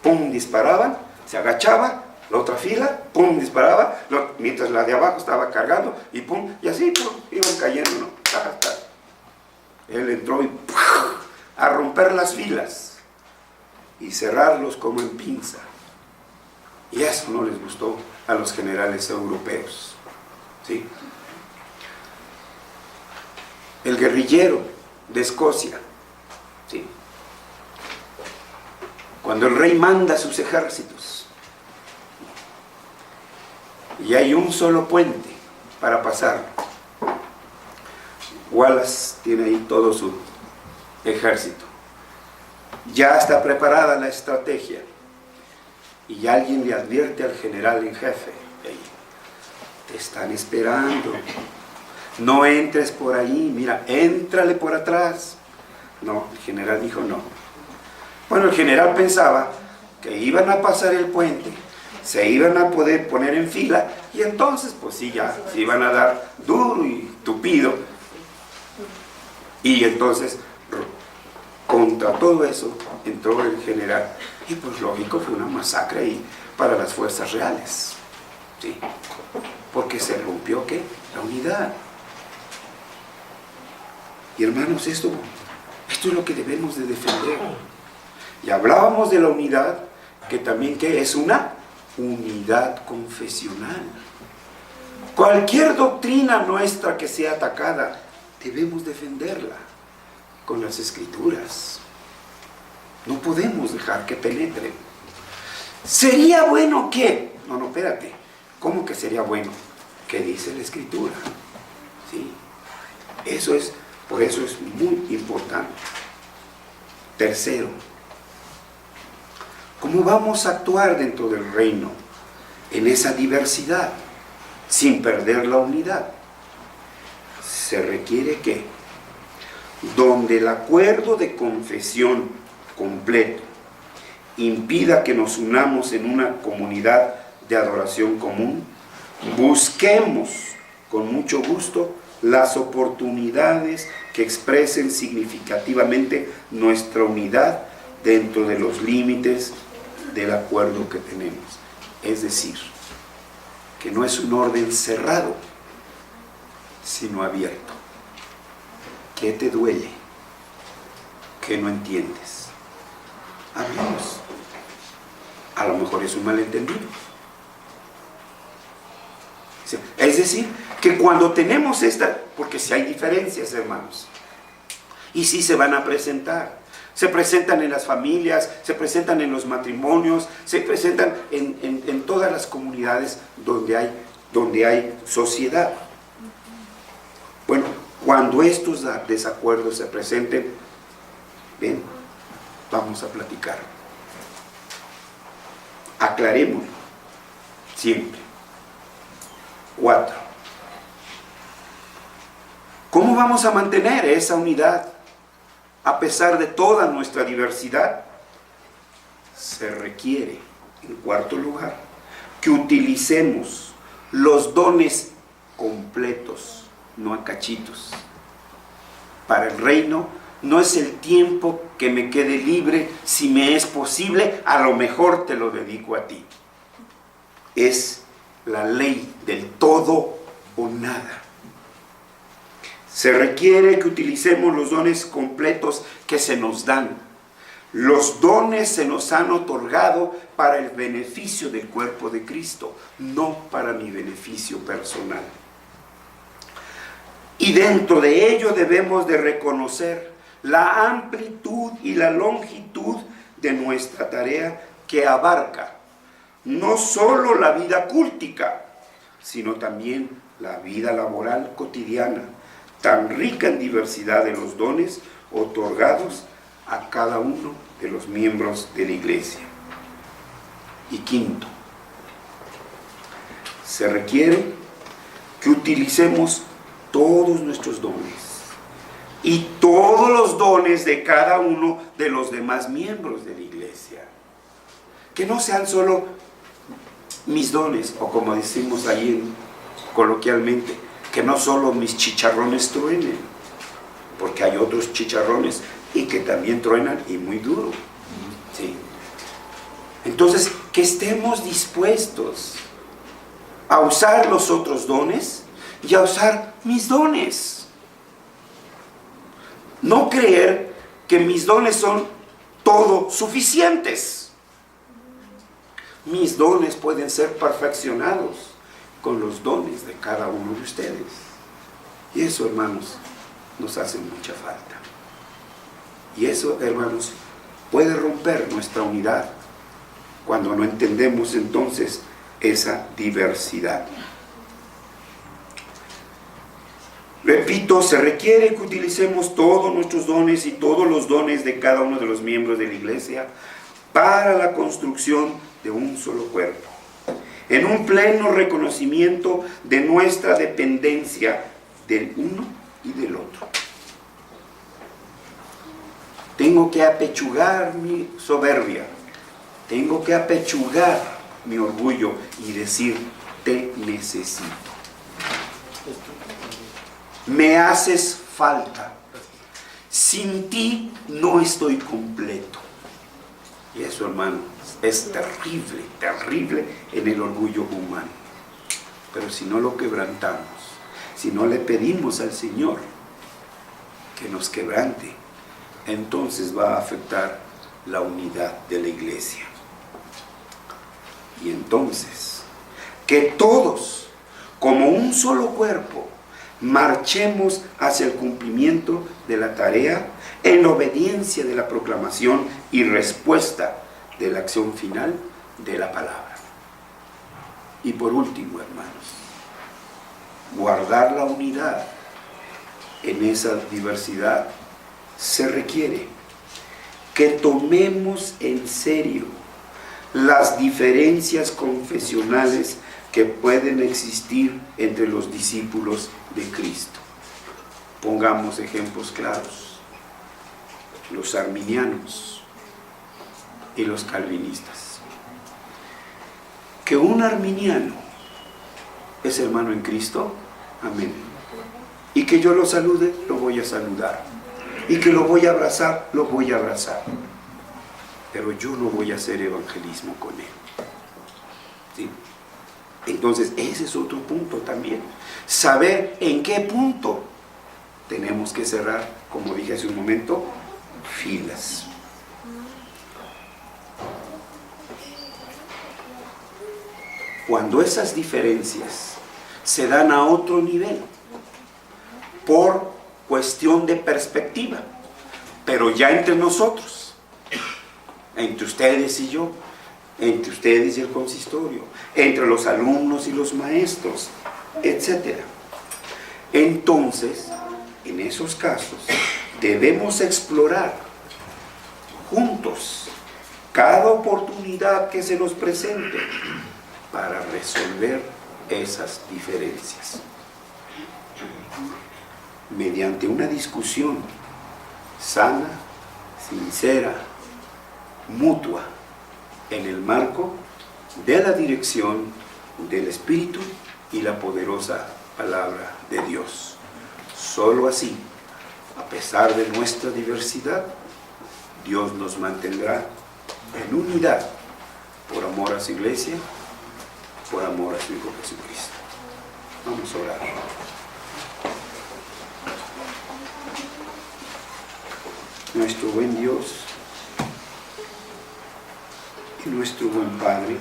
pum, disparaban, se agachaba, la otra fila, pum, disparaba, mientras la de abajo estaba cargando, y pum, y así, pum, iban cayendo, ¿no? Él entró y ¡pum!, a romper las filas y cerrarlos como en pinza. Y eso no les gustó a los generales europeos. ¿Sí? El guerrillero de Escocia, ¿sí?, cuando el rey manda sus ejércitos y hay un solo puente para pasar, Wallace tiene ahí todo su ejército, ya está preparada la estrategia y alguien le advierte al general en jefe: hey, te están esperando, no entres por ahí, mira, éntrale por atrás. No, el general dijo no. Bueno, el general pensaba que iban a pasar el puente, se iban a poder poner en fila y entonces pues sí, ya se iban a dar duro y tupido. Y entonces contra todo eso entró el general y pues lógico, fue una masacre ahí para las fuerzas reales, ¿sí? Porque se rompió ¿qué? La unidad. Y hermanos, esto es lo que debemos de defender. Y hablábamos de la unidad, que también ¿qué? Es una unidad confesional. Cualquier doctrina nuestra que sea atacada, debemos defenderla con las Escrituras. No podemos dejar que penetren. Sería bueno que no, espérate. ¿Cómo que sería bueno? ¿Qué dice la Escritura? ¿Sí? Por eso es muy importante. Tercero, ¿cómo vamos a actuar dentro del reino en esa diversidad sin perder la unidad? Se requiere que, donde el acuerdo de confesión completo impida que nos unamos en una comunidad de adoración común, busquemos con mucho gusto las oportunidades que expresen significativamente nuestra unidad dentro de los límites del acuerdo que tenemos. Es decir, que no es un orden cerrado, sino abierto. ¿Qué te duele? ¿Qué no entiendes? Hablemos. A lo mejor es un malentendido. Es decir, que cuando tenemos porque si hay diferencias, hermanos, y sí se van a presentar, se presentan en las familias, se presentan en los matrimonios, se presentan en todas las comunidades donde hay sociedad. Bueno, cuando estos desacuerdos se presenten, ven, vamos a platicar. Aclarémoslo siempre. 4. ¿Cómo vamos a mantener esa unidad a pesar de toda nuestra diversidad? Se requiere, en cuarto lugar, que utilicemos los dones completos, no a cachitos. Para el reino no es el tiempo que me quede libre, si me es posible, a lo mejor te lo dedico a ti. Es la ley del todo o nada. Se requiere que utilicemos los dones completos que se nos dan. Los dones se nos han otorgado para el beneficio del cuerpo de Cristo, no para mi beneficio personal. Y dentro de ello debemos de reconocer la amplitud y la longitud de nuestra tarea, que abarca no solo la vida cúltica, sino también la vida laboral cotidiana, tan rica en diversidad de los dones otorgados a cada uno de los miembros de la iglesia. Y quinto, se requiere que utilicemos todos nuestros dones y todos los dones de cada uno de los demás miembros de la iglesia. Que no sean solo mis dones, o como decimos ahí coloquialmente, que no solo mis chicharrones truenen, porque hay otros chicharrones y que también truenan y muy duro. ¿Sí? Entonces, que estemos dispuestos a usar los otros dones y a usar mis dones. No creer que mis dones son todo suficientes. Mis dones pueden ser perfeccionados con los dones de cada uno de ustedes. Y eso, hermanos, nos hace mucha falta. Y eso, hermanos, puede romper nuestra unidad cuando no entendemos entonces esa diversidad. Repito, se requiere que utilicemos todos nuestros dones y todos los dones de cada uno de los miembros de la iglesia para la construcción de un solo cuerpo, en un pleno reconocimiento de nuestra dependencia del uno y del otro. Tengo que apechugar mi soberbia, tengo que apechugar mi orgullo y decir: te necesito. Me haces falta. Sin ti no estoy completo. Y eso, hermano, es terrible, terrible en el orgullo humano. Pero si no lo quebrantamos, si no le pedimos al Señor que nos quebrante, entonces va a afectar la unidad de la iglesia. Y entonces, que todos, como un solo cuerpo, marchemos hacia el cumplimiento de la tarea en obediencia de la proclamación y respuesta de la acción final de la palabra. Y por último, hermanos, guardar la unidad en esa diversidad se requiere que tomemos en serio las diferencias confesionales que pueden existir entre los discípulos de Cristo. Pongamos ejemplos claros: los arminianos y los calvinistas. Que un arminiano es hermano en Cristo, amén. Y que yo lo salude, lo voy a saludar. Y que lo voy a abrazar, lo voy a abrazar. Pero yo no voy a hacer evangelismo con él. ¿Sí? Entonces, ese es otro punto también. Saber en qué punto tenemos que cerrar, como dije hace un momento, filas. Cuando esas diferencias se dan a otro nivel, por cuestión de perspectiva, pero ya entre nosotros, entre ustedes y yo, entre ustedes y el consistorio, entre los alumnos y los maestros, etc. Entonces, en esos casos, debemos explorar juntos cada oportunidad que se nos presente para resolver esas diferencias. Mediante una discusión sana, sincera, mutua, en el marco de la dirección del Espíritu y la poderosa palabra de Dios. Solo así, a pesar de nuestra diversidad, Dios nos mantendrá en unidad por amor a su iglesia, por amor a su Hijo Jesucristo. Vamos a orar. Nuestro buen Dios y nuestro buen Padre,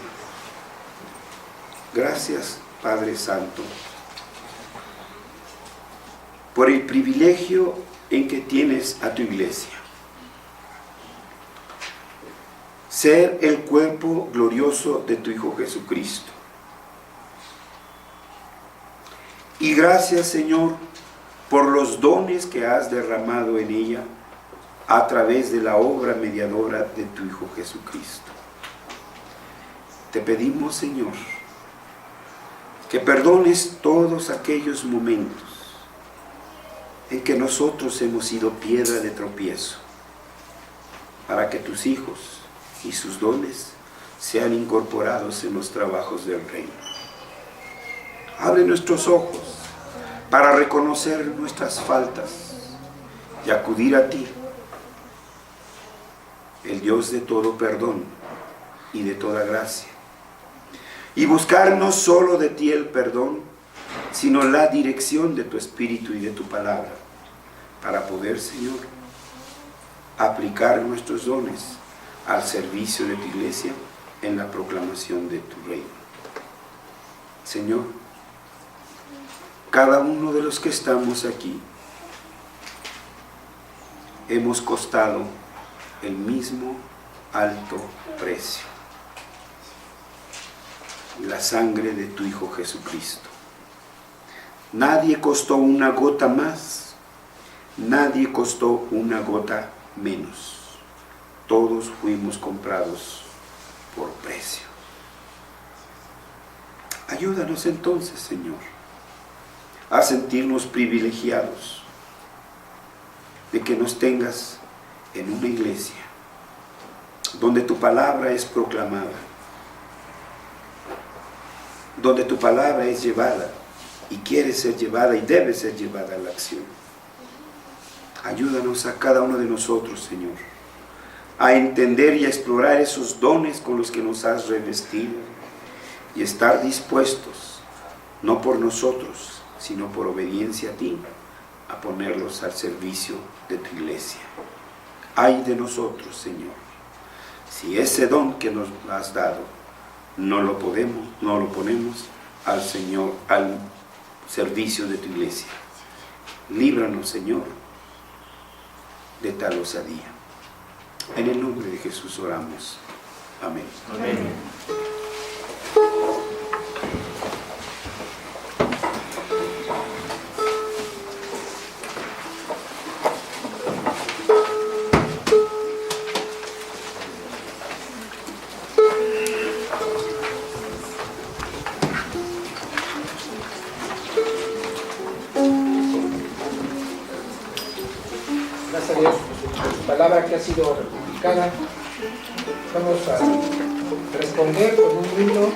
gracias, Padre Santo, por el privilegio en que tienes a tu iglesia. Ser el cuerpo glorioso de tu Hijo Jesucristo. Y gracias, Señor, por los dones que has derramado en ella a través de la obra mediadora de tu Hijo Jesucristo. Te pedimos, Señor, que perdones todos aquellos momentos en que nosotros hemos sido piedra de tropiezo, para que tus hijos y sus dones sean incorporados en los trabajos del reino. Abre nuestros ojos para reconocer nuestras faltas y acudir a ti, el Dios de todo perdón y de toda gracia, y buscar no solo de ti el perdón, sino la dirección de tu Espíritu y de tu palabra, para poder, Señor, aplicar nuestros dones al servicio de tu iglesia en la proclamación de tu reino. Señor, cada uno de los que estamos aquí hemos costado el mismo alto precio: la sangre de tu Hijo Jesucristo. Nadie costó una gota más, nadie costó una gota menos. Todos fuimos comprados por precio. Ayúdanos entonces, Señor, a sentirnos privilegiados de que nos tengas en una iglesia donde tu palabra es proclamada, donde tu palabra es llevada y quiere ser llevada y debe ser llevada a la acción. Ayúdanos a cada uno de nosotros, Señor, a entender y a explorar esos dones con los que nos has revestido y estar dispuestos, no por nosotros, sino por obediencia a ti, a ponerlos al servicio de tu iglesia. Ay de nosotros, Señor, si ese don que nos has dado no lo ponemos al Señor, al servicio de tu iglesia. Líbranos, Señor, de tal osadía. En el nombre de Jesús oramos. Amén. Amén. palabra que ha sido publicada. Vamos a responder con un himno.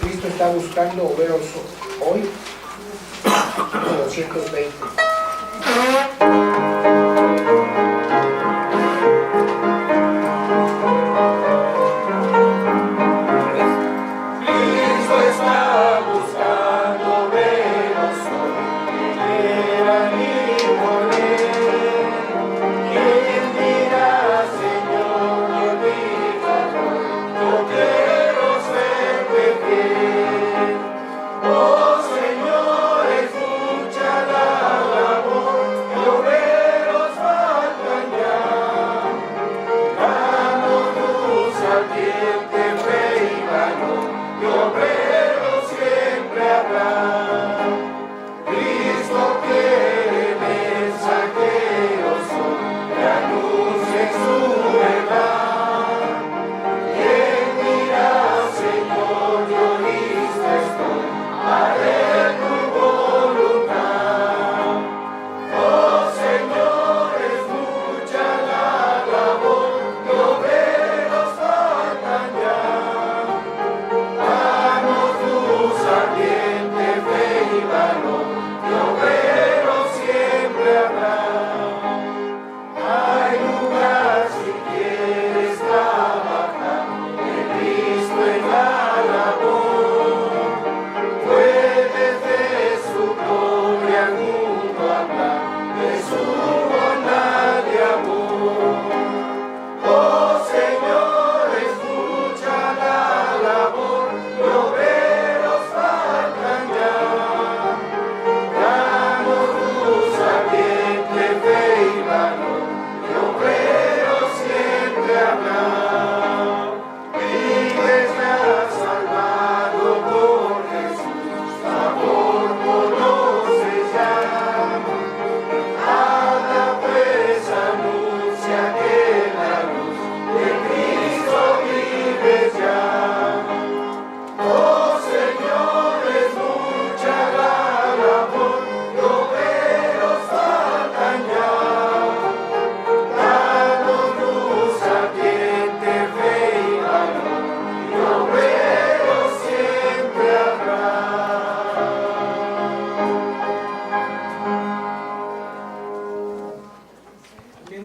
Cristo está buscando obreros hoy, 220.